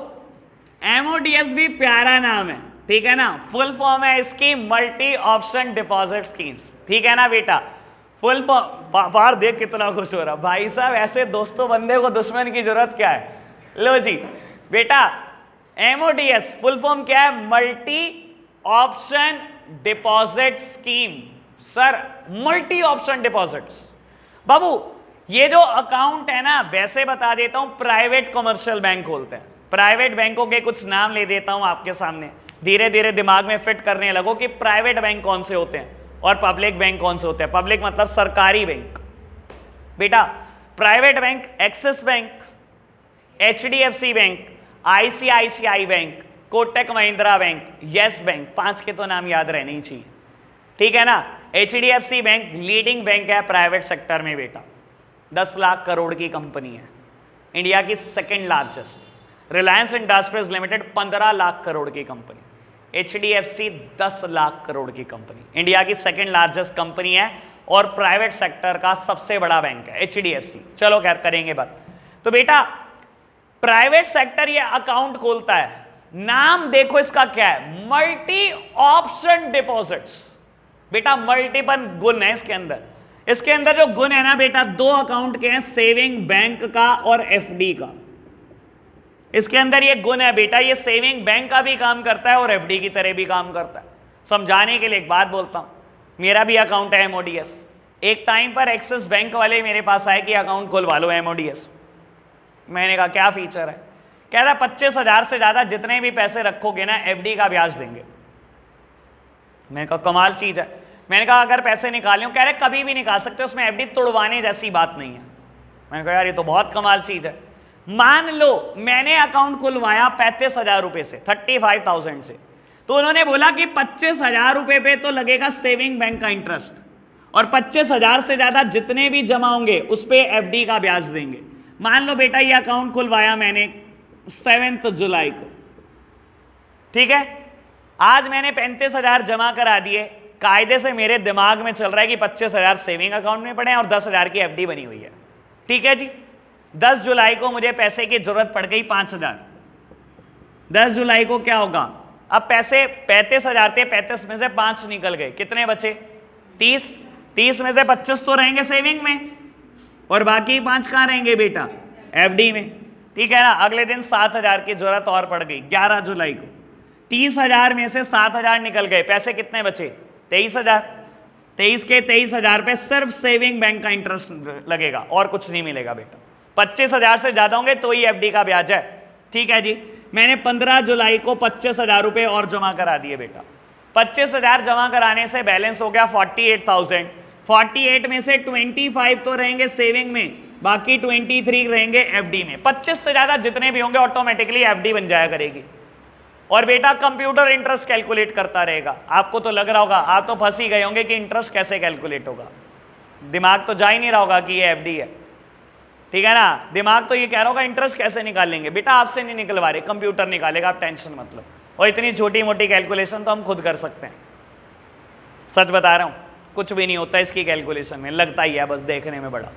S1: एमओडीएस भी प्यारा नाम है, ठीक है ना। फुल फॉर्म है इसकी मल्टी ऑप्शन डिपॉजिट स्कीम्स, ठीक है ना बेटा। फुल फॉर्म, बाहर देख कितना खुश हो रहा भाई साहब, ऐसे दोस्तों बंदे को दुश्मन की जरूरत क्या है। लो जी बेटा, एमओडीएस फुल फॉर्म क्या है? Multi option deposit scheme. Sir multi option deposits, बाबू ये जो अकाउंट है ना, वैसे बता देता हूं, प्राइवेट कमर्शियल बैंक खोलते हैं। प्राइवेट बैंकों के कुछ नाम ले देता हूं आपके सामने, धीरे धीरे दिमाग में फिट करने लगो कि प्राइवेट बैंक कौन से होते हैं और पब्लिक बैंक कौन से होते हैं। पब्लिक मतलब सरकारी बैंक। बेटा private bank axis bank, HDFC bank, ICICI bank, Kotak Mahindra bank, yes bank, 5 के तो नाम याद रहने ही चाहिए, ठीक है ना। एचडीएफसी बैंक लीडिंग बैंक है प्राइवेट सेक्टर में बेटा, 10 लाख करोड़ की कंपनी है, इंडिया की second largest. Reliance industries limited 15 lakh crore की कंपनी, एचडीएफसी 10 लाख करोड़ की कंपनी, इंडिया की सेकंड लार्जेस्ट कंपनी है और प्राइवेट सेक्टर का सबसे बड़ा बैंक है एचडीएफसी। चलो खैर करेंगे बात। तो बेटा प्राइवेट सेक्टर ये अकाउंट खोलता है, नाम देखो इसका क्या है, मल्टी ऑप्शन डिपॉजिट्स। बेटा मल्टीपल गुण है इसके अंदर। इसके अंदर जो गुण है ना बेटा, 2 अकाउंट के हैं, सेविंग बैंक का और एफडी का। इसके अंदर ये गुण है बेटा, ये सेविंग बैंक का भी काम करता है और एफडी की तरह भी काम करता है। समझाने के लिए एक बात बोलता हूं, मेरा भी अकाउंट है एमओडीएस। एक टाइम पर एक्सिस बैंक वाले मेरे पास आए कि अकाउंट खुलवा लो एमओडीएस। मैंने कहा क्या फीचर है? कह रहा 25,000 से ज्यादा जितने भी पैसे रखोगे ना एफडी का ब्याज देंगे। मैंने कहा कमाल चीज है। मैंने कहा अगर पैसे निकाले हो? कह रहे कभी भी निकाल सकते हो, उसमें एफडी तोड़वाने जैसी बात नहीं है। मैंने कहा यार ये तो बहुत कमाल चीज है। मान लो मैंने अकाउंट खुलवाया 35,000 रुपए से, 35,000 से, तो उन्होंने बोला कि 25,000 रुपए पे तो लगेगा सेविंग बैंक का इंटरेस्ट, और 25,000 से ज्यादा जितने भी जमा होंगे उस पे एफडी का ब्याज देंगे। मान लो बेटा ये अकाउंट खुलवाया मैंने 7 जुलाई को, ठीक है, आज मैंने 35,000 जमा करा दिए। कायदे से मेरे दिमाग में चल रहा है कि 25,000 सेविंग अकाउंट में पड़े हैं और 10,000 की एफडी बनी हुई है, ठीक है जी। 10 जुलाई को मुझे पैसे की जरूरत पड़ गई 5,000। 10 जुलाई को क्या होगा? अब पैसे 35,000 थे, 35 में से 5 निकल गए, कितने बचे? 30। 30 में से 25 तो रहेंगे सेविंग में और बाकी 5 कहां रहेंगे बेटा? एफडी में, ठीक है ना। अगले दिन 7,000 की जरूरत और पड़ गई 11 जुलाई को। 30,000 में से 7,000 निकल गए, पैसे कितने बचे? 23,000। 23 के 23,000 पे सिर्फ सेविंग बैंक का इंटरेस्ट लगेगा और कुछ नहीं मिलेगा बेटा। 25,000 से ज्यादा होंगे तो ही एफडी का ब्याज है, ठीक है जी। मैंने 15 जुलाई को 25,000 रुपए और जमा करा दिए बेटा। 25,000 जमा कराने से बैलेंस हो गया 48,000। 48 में से 25 तो रहेंगे सेविंग में, बाकी 23 रहेंगे एफडी में। 25 से ज्यादा जितने भी होंगे ऑटोमेटिकली एफडी बन जाया करेगी। और बेटा कंप्यूटर इंटरेस्ट कैलकुलेट करता रहेगा। आपको तो लग रहा होगा, आप तो फंस ही गए होंगे कि इंटरेस्ट कैसे कैलकुलेट होगा। दिमाग तो जा ही नहीं रहा होगा कि ये एफडी है, ठीक है ना। दिमाग तो ये कह रहा होगा इंटरेस्ट कैसे निकाल लेंगे। बेटा आपसे नहीं निकलवा रहे, कंप्यूटर निकालेगा, आप टेंशन मत लो। और इतनी छोटी मोटी कैलकुलेशन तो हम खुद कर सकते हैं, सच बता रहा हूं, कुछ भी नहीं होता इसकी कैलकुलेशन में, लगता ही है बस देखने में बड़ा।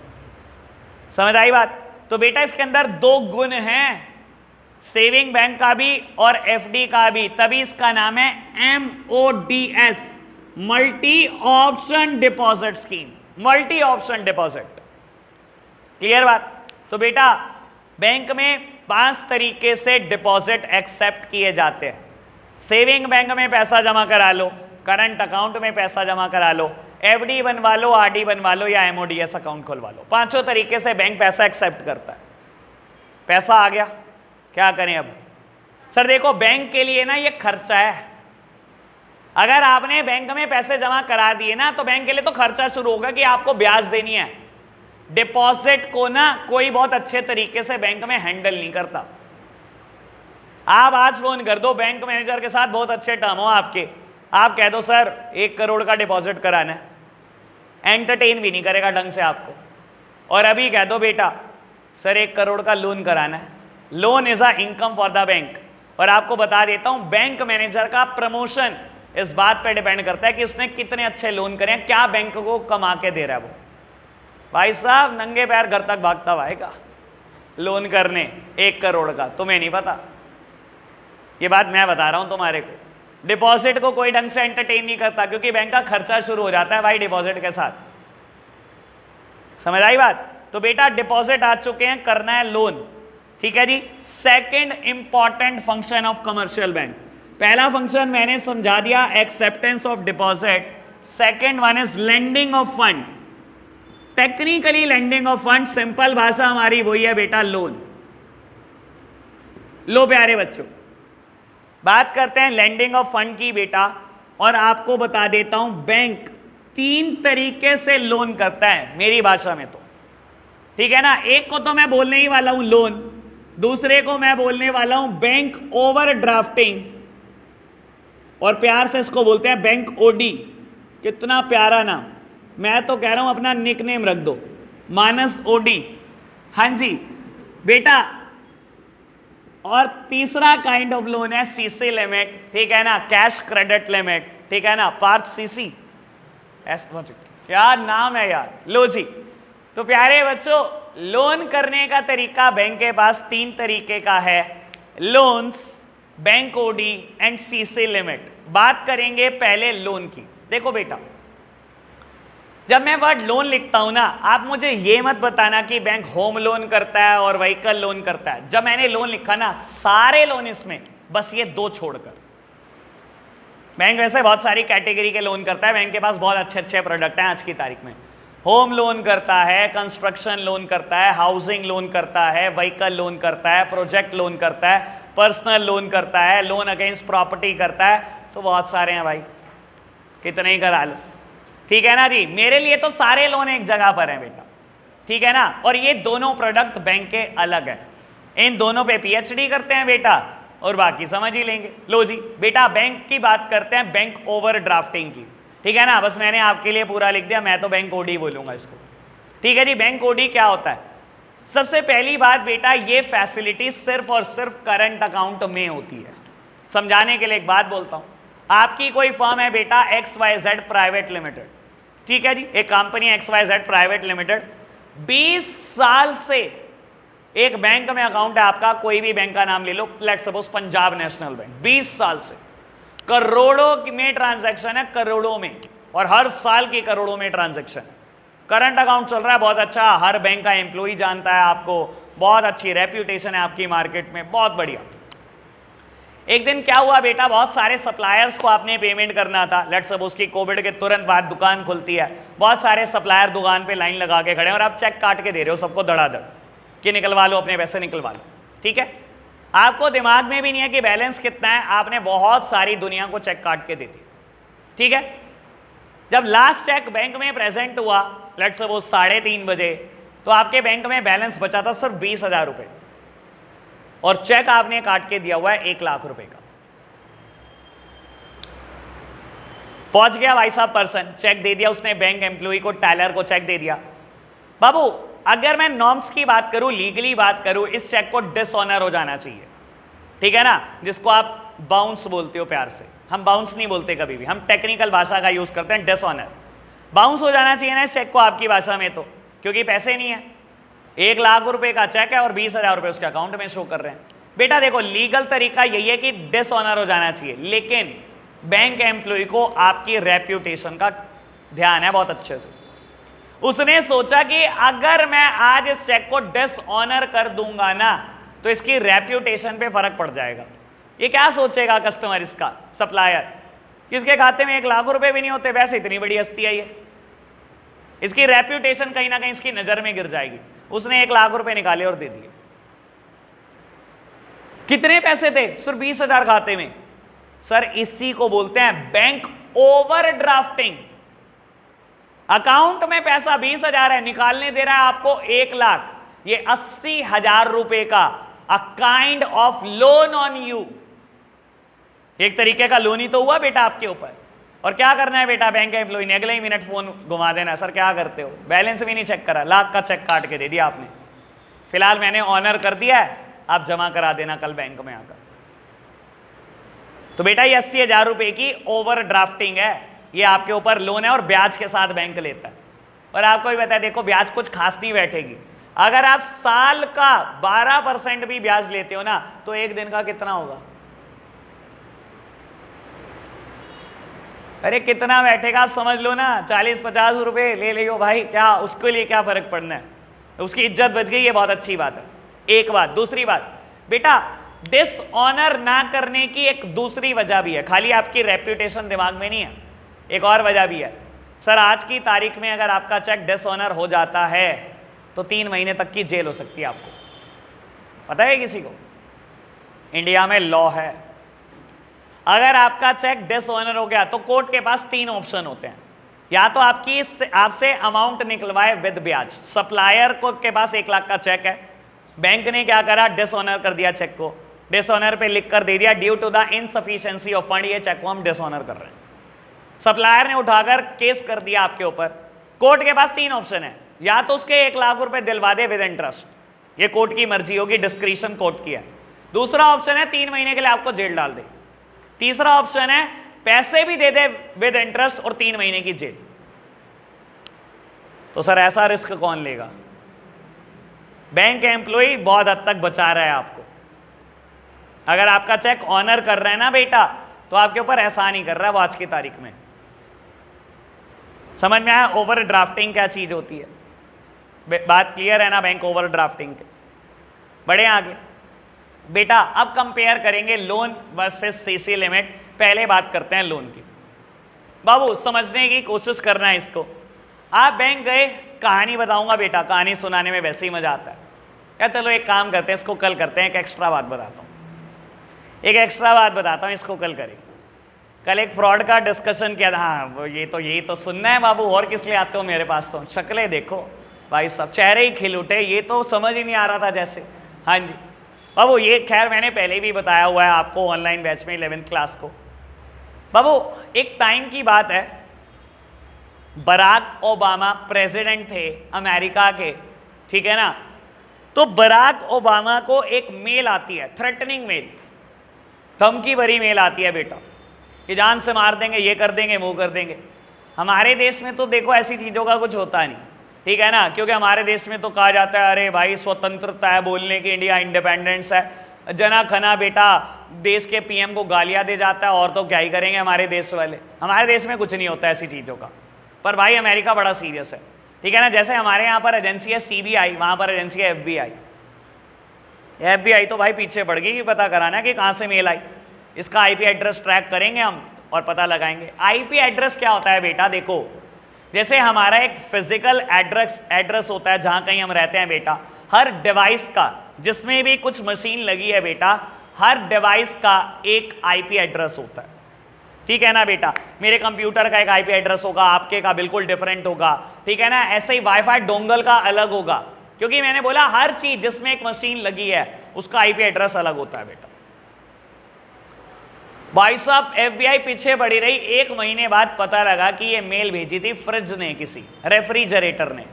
S1: समझ आई बात? तो बेटा इसके अंदर दो गुण हैं, सेविंग बैंक का भी और एफडी का भी, तभी इसका नाम है MODS, multi option deposit scheme, multi option deposit. Clear बात? तो बेटा बैंक में 5 तरीके से डिपॉजिट एक्सेप्ट किए जाते हैं। सेविंग बैंक में पैसा जमा करा लो, करंट अकाउंट में पैसा जमा करा लो, एफडी बनवा लो, आरडी बनवा लो या MODS अकाउंट खुलवा लो। 5 तरीके से बैंक पैसा एक्सेप्ट करता है। पैसा आ गया, क्या करें अब? सर देखो बैंक के लिए ना ये खर्चा है, अगर आपने बैंक में पैसे जमा करा दिए ना तो बैंक के लिए तो खर्चा शुरू होगा कि आपको ब्याज देनी है। डिपॉजिट को ना कोई बहुत अच्छे तरीके से बैंक में हैंडल नहीं करता। आप आज फोन कर दो बैंक मैनेजर के साथ, बहुत अच्छे टर्म हो आपके, आप कह दो सर 1 करोड़ का डिपॉजिट कराना है, एंटरटेन भी नहीं करेगा ढंग से आपको। और अभी कह दो बेटा सर 1 करोड़ का लोन कराना है, loan is a income for the bank. और आपको बता देता हूं बैंक मैनेजर का प्रमोशन इस बात पर डिपेंड करता है कि उसने कितने अच्छे लोन करे हैं, क्या बैंक को कमा के दे रहा है वो। भाई साहब नंगे पैर घर तक भागता हुआ आएगा लोन करने 1 करोड़ का, तुम्हें नहीं पता, ये बात मैं बता रहा हूं तुम्हारे को। डिपॉजिट को कोई ढंग से एंटरटेन नहीं करता क्योंकि बैंक का खर्चा शुरू हो जाता है भाई डिपॉजिट के साथ। समझ आई बात? तो बेटा डिपॉजिट आ चुके हैं, करना है लोन, ठीक है जी। Second important function of commercial bank, पहला फंक्शन मैंने समझा दिया acceptance of deposit, second one is lending of fund. Technically lending of fund, simple भाषा हमारी वही है बेटा लोन। लो प्यारे बच्चों बात करते हैं लेंडिंग ऑफ फंड की बेटा, और आपको बता देता हूं बैंक 3 तरीके से लोन करता है मेरी भाषा में तो, ठीक है ना। एक को तो मैं बोलने ही वाला हूं लोन, दूसरे को मैं बोलने वाला हूं बैंक ओवर ड्राफ्टिंग, और प्यार से इसको बोलते हैं बैंक ओडी। कितना प्यारा नाम, मैं तो कह रहा हूं अपना निकनेम रख दो, मानस ओडी। हाँ जी बेटा, और तीसरा काइंड ऑफ लोन है सीसी लिमिट, ठीक है ना, कैश क्रेडिट लिमिट, ठीक है ना, पार्थ सीसी, क्या नाम है यार। लो जी, तो प्यारे बच्चों लोन करने का तरीका बैंक के पास 3 तरीके का है, loans, bank OD and CC limit. बात करेंगे पहले लोन की। देखो बेटा जब मैं वर्ड लोन लिखता हूं ना, आप मुझे ये मत बताना कि बैंक होम लोन करता है और व्हीकल लोन करता है। जब मैंने लोन लिखा ना, सारे लोन इसमें, बस ये 2 छोड़कर। बैंक वैसे बहुत सारी कैटेगरी के लोन करता है, बैंक के पास बहुत अच्छे अच्छे प्रोडक्ट हैं आज की तारीख में। होम लोन करता है, कंस्ट्रक्शन लोन करता है, हाउसिंग लोन करता है, व्हीकल लोन करता है, प्रोजेक्ट लोन करता है, पर्सनल लोन करता है, लोन अगेंस्ट प्रॉपर्टी करता है, तो बहुत सारे हैं भाई, कितने ही करा लो, ठीक है ना जी। मेरे लिए तो सारे लोन एक जगह पर हैं बेटा, ठीक है ना। और ये दोनों प्रोडक्ट बैंक के अलग है, इन दोनों पे PhD करते हैं बेटा, और बाकी समझ ही लेंगे। लो जी बेटा बैंक की बात करते हैं, बैंक ओवर ड्राफ्टिंग की, ठीक है ना। बस मैंने आपके लिए पूरा लिख दिया, मैं तो बैंक ओडी बोलूंगा इसको, ठीक है जी। बैंक ओडी क्या होता है? सबसे पहली बात बेटा, ये फैसिलिटी सिर्फ और सिर्फ करंट अकाउंट में होती है। समझाने के लिए एक बात बोलता हूं, आपकी कोई फर्म है बेटा XYZ प्राइवेट लिमिटेड, ठीक है जी, एक कंपनी XYZ प्राइवेट लिमिटेड, 20 साल से एक बैंक में अकाउंट है आपका, कोई भी बैंक का नाम ले लो, let's suppose Punjab National Bank, 20 साल से करोड़ों में ट्रांजैक्शन है, करोड़ों में, और हर साल की करोड़ों में ट्रांजैक्शन। करंट अकाउंट चल रहा है बहुत अच्छा, हर बैंक का एम्प्लॉय जानता है आपको, बहुत अच्छी रेप्यूटेशन है आपकी मार्केट में, बहुत बढ़िया। एक दिन क्या हुआ बेटा, बहुत सारे सप्लायर्स को आपने पेमेंट करना था, लेट्स सपोज की कोविड के तुरंत बाद दुकान खुलती है, बहुत सारे सप्लायर दुकान पे लाइन लगा के खड़े हैं और आप चेक काट के दे रहे हो सबको धड़ाधड़ कि निकलवा लो अपने पैसे निकलवा लो, ठीक है। आपको दिमाग में भी नहीं है कि बैलेंस कितना है, आपने बहुत सारी दुनिया को चेक काट के दे दी, ठीक है। जब लास्ट चेक बैंक में प्रेजेंट हुआ, लेट्स सपोज 3:30 बजे, तो आपके बैंक में बैलेंस बचा था सिर्फ 20,000 रुपए, और चेक आपने काट के दिया हुआ है 1 लाख रुपए का। पहुंच गया भाई साहब पर्सन, चेक दे दिया उसने बैंक एम्प्लॉय को, टेलर को चेक दे दिया। बाबू अगर मैं नॉर्म्स की बात करूं, लीगली बात करूं, इस चेक को डिसऑनर हो जाना चाहिए, ठीक है ना, जिसको आप बाउंस बोलते हो प्यार से, हम बाउंस नहीं बोलते कभी भी, हम टेक्निकल भाषा का यूज करते हैं, डिसऑनर। बाउंस हो जाना चाहिए ना इस चेक को आपकी भाषा में, तो क्योंकि पैसे नहीं है, 1 लाख रुपए का चेक है और 20,000 रुपए उसके अकाउंट में शो कर रहे हैं। बेटा देखो लीगल तरीका यही है कि डिसऑनर हो जाना चाहिए, लेकिन बैंक एम्प्लॉय को आपकी रेप्यूटेशन का ध्यान है बहुत अच्छे से। उसने सोचा कि अगर मैं आज इस चेक को डिसऑनर कर दूंगा ना तो इसकी रेप्यूटेशन पे फर्क पड़ जाएगा। ये क्या सोचेगा कस्टमर, इसका सप्लायर, किसके खाते में 1 लाख रुपए भी नहीं होते, वैसे इतनी बड़ी हस्ती है ये, इसकी रेप्यूटेशन कहीं ना कहीं इसकी नजर में गिर जाएगी। उसने 1 लाख रुपए निकाले और दे दिए। कितने पैसे थे? सिर्फ 20,000 खाते में। सर इसी को बोलते हैं बैंक ओवरड्राफ्टिंग। अकाउंट में पैसा 20,000 है, निकालने दे रहा है आपको 1 लाख, ये 80,000 रुपए का a kind of loan on you, एक तरीके का लोन ही तो हुआ बेटा आपके ऊपर। और क्या करना है बेटा बैंक एम्प्लॉय ने? अगले ही मिनट फोन घुमा देना, सर क्या करते हो, बैलेंस भी नहीं चेक करा, लाख का चेक काट के दे दिया आपने, फिलहाल मैंने ऑनर कर दिया है, आप जमा करा देना कल बैंक में आकर। तो बेटा ये 80,000 रुपए की ओवर ड्राफ्टिंग है, ये आपके ऊपर लोन है और ब्याज के साथ बैंक लेता है। और आपको भी पता है देखो ब्याज कुछ खास नहीं बैठेगी, अगर आप साल का 12% भी ब्याज लेते हो ना तो एक दिन का कितना होगा? अरे कितना बैठेगा आप समझ लो ना, 40-50 रुपए ले लियो भाई, क्या उसके लिए क्या फर्क पड़ना है, उसकी इज्जत बच गई, ये बहुत अच्छी बात है। एक बात। दूसरी बात बेटा, डिसऑनर ना करने की एक दूसरी वजह भी है, खाली आपकी रेप्यूटेशन दिमाग में नहीं है, एक और वजह भी है। सर आज की तारीख में अगर आपका चेक डिसऑनर हो जाता है तो 3 महीने तक की जेल हो सकती है। आपको पता है किसी को? इंडिया में लॉ है, अगर आपका चेक डिसऑनर हो गया तो कोर्ट के पास 3 ऑप्शन होते हैं, या तो आपसे अमाउंट निकलवाए विद ब्याज। सप्लायर को के पास 1 लाख का चेक है, बैंक ने क्या करा, डिसऑनर कर दिया चेक को, डिसऑनर पे लिख कर दे दिया due to the insufficiency of fund, ये चेक को हम डिसऑनर कर रहे हैं। सप्लायर ने उठाकर केस कर दिया आपके ऊपर। कोर्ट के पास 3 ऑप्शन है, या तो उसके 1 लाख रुपए दिलवा दे विद इंटरेस्ट, ये कोर्ट की मर्जी होगी, डिस्क्रिशन कोर्ट की है। दूसरा ऑप्शन है 3 महीने के लिए आपको जेल डाल दे। तीसरा ऑप्शन है पैसे भी दे दे विद इंटरेस्ट और 3 महीने की जेल। तो सर ऐसा रिस्क कौन लेगा? बैंक एम्प्लॉय बहुत हद तक बचा रहा है आपको। अगर आपका चेक ऑनर कर रहा है ना बेटा तो आपके ऊपर एहसान ही कर रहा है वो आज की तारीख में। समझ में आया ओवर ड्राफ्टिंग क्या चीज होती है? बात क्लियर है ना बैंक ओवर ड्राफ्टिंग के? बढ़े आगे बेटा, अब कंपेयर करेंगे लोन वर्सेस सीसी लिमिट। पहले बात करते हैं लोन की। बाबू समझने की कोशिश करना है इसको। आप बैंक गए, कहानी बताऊंगा बेटा, कहानी सुनाने में वैसे ही मजा आता है। क्या चलो एक काम करते हैं, इसको कल करते हैं, एक एक्स्ट्रा बात बताता हूं, एक एक्स्ट्रा बात बताता हूं, इसको कल करेंगे। कल एक फ्रॉड का डिस्कशन किया था। हाँ वो यही तो सुनना है बाबू, और किस लिए आते हो मेरे पास? तो शक्लें देखो भाई साहब, चेहरे ही खिल उठे, ये तो समझ ही नहीं आ रहा था जैसे। हाँ जी बाबू, ये खैर मैंने पहले भी बताया हुआ है आपको ऑनलाइन बैच में 11th क्लास को। बाबू एक टाइम की बात है, बराक ओबामा प्रेसिडेंट थे अमेरिका के, ठीक है ना। तो बराक ओबामा को एक मेल आती है, थ्रेटनिंग मेल, धमकी भरी मेल आती है बेटा कि जान से मार देंगे, ये कर देंगे, वो कर देंगे। हमारे देश में तो देखो ऐसी चीजों का कुछ होता नहीं, ठीक है ना, क्योंकि हमारे देश में तो कहा जाता है अरे भाई स्वतंत्रता है बोलने की, इंडिया इंडिपेंडेंस है, जना खना बेटा देश के पीएम को गालियां दे जाता है, और तो क्या ही करेंगे हमारे देश वाले। हमारे देश में कुछ नहीं होता ऐसी चीजों का, पर भाई अमेरिका बड़ा सीरियस है, ठीक है ना। जैसे हमारे यहाँ पर एजेंसी है सीबीआई, वहां पर एजेंसी है एफबीआई। एफबीआई तो भाई पीछे पड़ गई पता कराना कि कहां से मेल आई, इसका आईपी एड्रेस ट्रैक करेंगे हम और पता लगाएंगे। आईपी एड्रेस क्या होता है बेटा? देखो जैसे हमारा एक फिजिकल एड्रेस होता है जहां कहीं हम रहते हैं बेटा, हर डिवाइस का जिसमें भी कुछ मशीन लगी है बेटा, हर डिवाइस का एक आईपी एड्रेस होता है, ठीक है ना बेटा। मेरे कंप्यूटर का एक आईपी एड्रेस होगा, आपके का बिल्कुल डिफरेंट होगा, ठीक है ना। ऐसे ही वाईफाई डोंगल का अलग होगा, क्योंकि मैंने बोला हर चीज जिसमें एक मशीन लगी है उसका आईपी एड्रेस अलग होता है बेटा। भाई साहब एफबीआई पीछे पड़ी रही, 1 महीने बाद पता लगा कि ये मेल भेजी थी फ्रिज ने, किसी रेफ्रिजरेटर ने।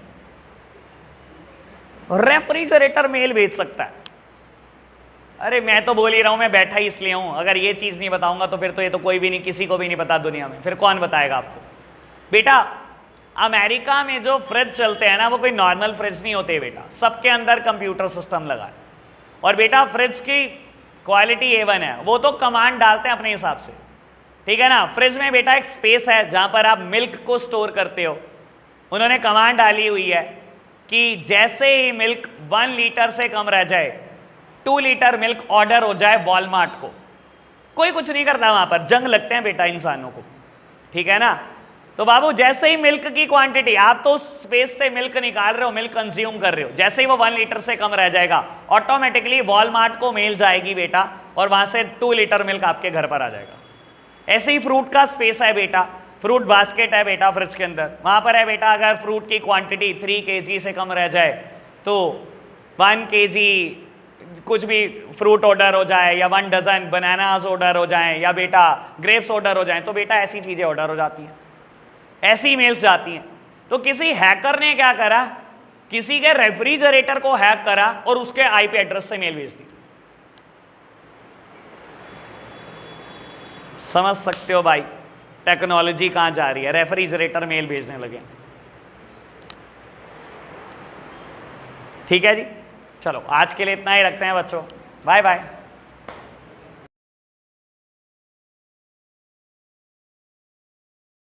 S1: रेफ्रिजरेटर मेल भेज सकता है? अरे मैं तो बोल ही रहा हूं, मैं बैठा ही इसलिए हूं, अगर ये चीज नहीं बताऊंगा तो फिर तो ये तो कोई भी नहीं, किसी को भी नहीं पता दुनिया में, फिर कौन बताएगा आपको। बेटा अमेरिका में जो फ्रिज चलते हैं ना वो कोई नॉर्मल फ्रिज नहीं होते बेटा, सबके अंदर कंप्यूटर सिस्टम लगा है। और बेटा फ्रिज की क्वालिटी A1 है, वो तो कमांड डालते हैं अपने हिसाब से, ठीक है ना। फ्रिज में बेटा एक स्पेस है जहां पर आप मिल्क को स्टोर करते हो, उन्होंने कमांड डाली हुई है कि जैसे ही मिल्क 1 लीटर से कम रह जाए, 2 लीटर मिल्क ऑर्डर हो जाए वॉलमार्ट को। कोई कुछ नहीं करता वहां पर, जंग लगते हैं बेटा इंसानों को, ठीक है ना। तो बाबू जैसे ही मिल्क की क्वांटिटी, आप तो स्पेस से मिल्क निकाल रहे हो, मिल्क कंज्यूम कर रहे हो, जैसे ही वो 1 लीटर से कम रह जाएगा ऑटोमेटिकली वॉलमार्ट को मेल जाएगी बेटा, और वहां से 2 लीटर मिल्क आपके घर पर आ जाएगा। ऐसे ही फ्रूट का स्पेस है बेटा, फ्रूट बास्केट है बेटा फ्रिज के अंदर, वहां पर है बेटा अगर फ्रूट की क्वांटिटी 3 kg से कम रह जाए तो 1 kg कुछ भी फ्रूट ऑर्डर हो जाए, या 1 डजन बनानास ऑर्डर हो जाए, या बेटा ग्रेप्स ऑर्डर हो जाए, तो बेटा ऐसी चीजें ऑर्डर हो जाती हैं, ऐसी मेल्स जाती हैं। तो किसी हैकर ने क्या करा, किसी के रेफ्रिजरेटर को हैक करा और उसके IP एड्रेस से मेल भेज दी। समझ सकते हो भाई टेक्नोलॉजी कहां जा रही है, रेफ्रिजरेटर मेल भेजने लगे। ठीक है जी, चलो आज के लिए इतना ही रखते हैं बच्चों, बाय बाय।